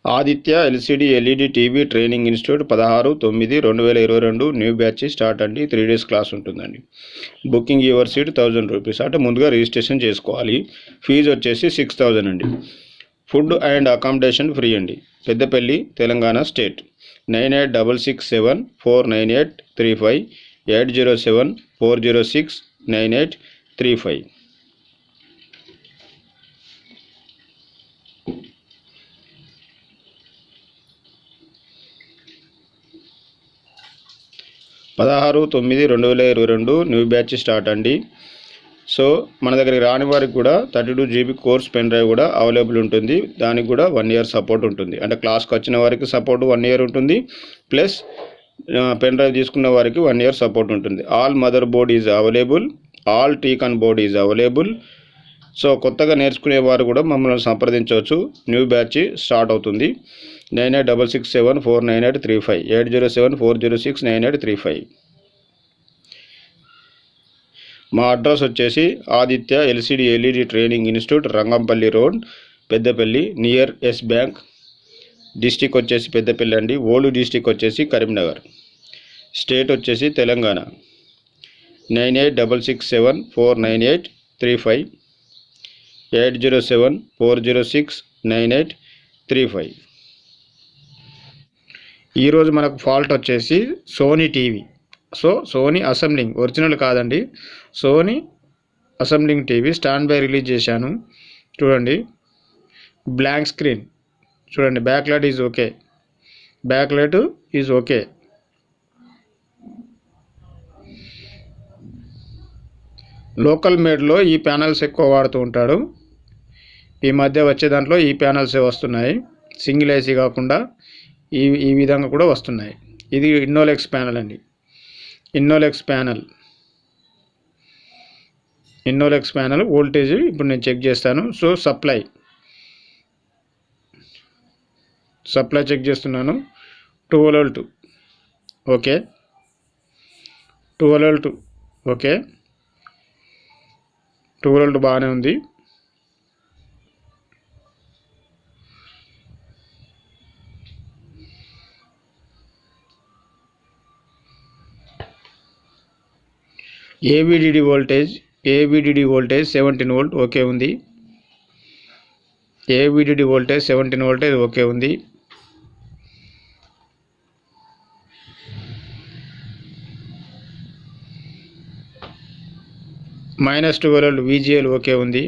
Aditya LCD LED TV training institute 16/9/2022 new batch start అండి. 3 days class ఉంటుందండి. Booking your seat ₹1000 అంటే ముందుగా registration చేసుకోవాలి. ఫీజు వచ్చేసి 6000 అండి. ఫుడ్ అండ్ అకామిడేషన్ ఫ్రీ అండి. Peddapalli Telangana state. 9866749835 8074069835. 16/9/2022 new batch start అండి. సో మన దగ్గరికి రాని వారికి కూడా 32 GB కోర్స్ పెన్ డ్రైవ్ కూడా అవైలబుల్ ఉంటుంది. దానికి కూడా 1 year సపోర్ట్ ఉంటుంది. అంటే క్లాస్కి వచ్చిన వారికి సపోర్ట్ 1 year ఉంటుంది, ప్లస్ పెన్ డ్రైవ్ తీసుకున్న వారికి 1 year సపోర్ట్ ఉంటుంది. All motherboard is available, all T-con board is available. So కొత్తగా నేర్చుకునే వారు కూడా మమ్మల్ని సంప్రదించవచ్చు. న్యూ బ్యాచ్ స్టార్ట్ అవుతుంది. 9866749835 8074069835. మా అడ్రస్ వచ్చేసి Aditya LCD LED training institute, Rangampalli road, Peddapalli, near Yes bank. District వచ్చేసి పెద్దపల్లి అండి. ఓల్డ్ డిస్టిక్ వచ్చేసి కరీంనగర్. స్టేట్ వచ్చేసి తెలంగాణ. 9866749835 8074069835. ఈరోజు మనకు ఫాల్ట్ వచ్చేసి Sony TV. So Sony assembling original కాదండి, Sony assembling TV stand by release చేశాను. చూడండి, బ్లాంక్ స్క్రీన్ చూడండి. Back light is okay, back light is okay. Local మేడ్లో ఈ ప్యానల్స్ ఎక్కువ వాడుతూ ఉంటాడు. ఈ మధ్య వచ్చే దాంట్లో ఈ ప్యానల్సే వస్తున్నాయి. సింగిల్ ఏసీ కాకుండా ఈ విధంగా కూడా వస్తున్నాయి. ఇది ఇన్నోలెక్స్ ప్యానల్ అండి. ఇన్నోలెక్స్ ప్యానల్ వోల్టేజ్ ఇప్పుడు నేను చెక్ చేస్తాను. సో సప్లై చెక్ చేస్తున్నాను. 12 volt okay, 12 volt okay, 12 volt బాగానే ఉంది. ఏవిడిడి వోల్టేజ్ 17 volt ఓకే ఉంది. ఏవిడిడి వోల్టేజ్ 17 volt ఓకే ఉంది. -12 volt VGL ఓకే ఉంది.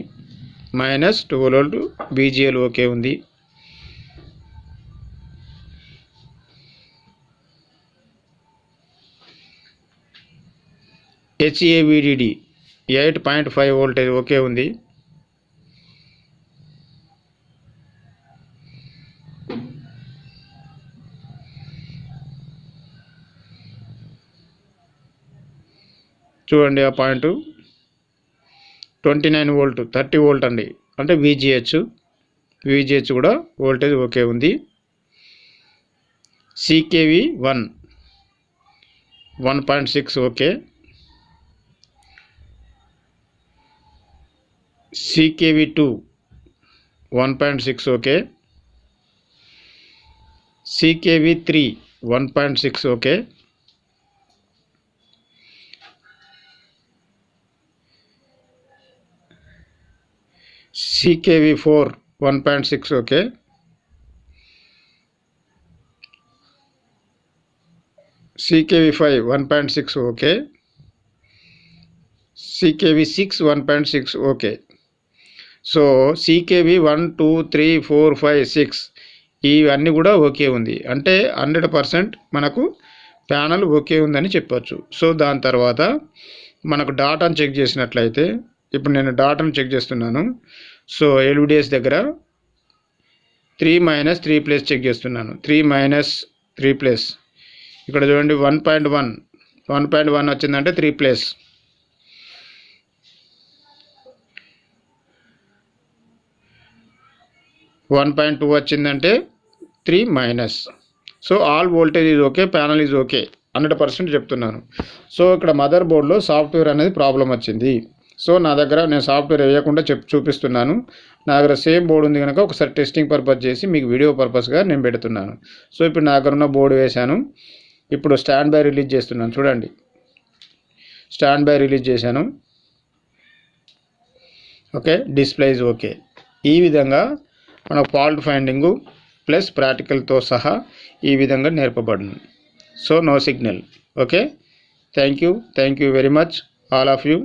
-12 volt VGL ఓకే ఉంది. HAVDD 8.5 volt ఓకే ఉంది. చూడండి ఆ పాయింట్ 29 volt 30 volt అండి. అంటే VGH కూడా వోల్టేజ్ ఓకే ఉంది. CKV 1.6 okay. CKV 2 1.6 okay. CKV 3 1.6 okay. CKV 4 1.6 okay. CKV 5 1.6 okay. CKV 6 1.6 okay. So CKV 1 2 3 4 5 6 ఇవన్నీ కూడా ఓకే ఉంది. అంటే 100% మనకు ప్యానల్ ఓకే ఉందని చెప్పొచ్చు. సో దాని తర్వాత మనకు డాటాను చెక్ చేసినట్లయితే, ఇప్పుడు నేను డాటాను చెక్ చేస్తున్నాను. సో LVDS దగ్గర 3-3 చెక్ చేస్తున్నాను. 3-3 ఇక్కడ చూడండి 1.1 వచ్చిందంటే 3 1.2 వచ్చిందంటే 3-. So all voltage is okay, panel is okay 100% చెప్తున్నాను. సో ఇక్కడ మదర్ బోర్డ్లో సాఫ్ట్వేర్ అనేది ప్రాబ్లం వచ్చింది. సో నా దగ్గర నేను సాఫ్ట్వేర్ వేయకుండా చూపిస్తున్నాను. నా దగ్గర సేమ్ బోర్డు ఉంది కనుక ఒకసారి టెస్టింగ్ పర్పస్ చేసి మీకు వీడియో పర్పస్గా నేను పెడుతున్నాను. సో ఇప్పుడు నా దగ్గర ఉన్న బోర్డు వేశాను. ఇప్పుడు స్టాండ్ బై రిలీజ్ చేస్తున్నాను. చూడండి, స్టాండ్ బై రిలీజ్ చేశాను. Okay, displays okay. ఈ విధంగా మన ఫాల్ట్ ఫైండింగు ప్లస్ ప్రాక్టికల్తో సహా ఈ విధంగా నేర్పబడును. So no signal. Okay, thank you very much all of you.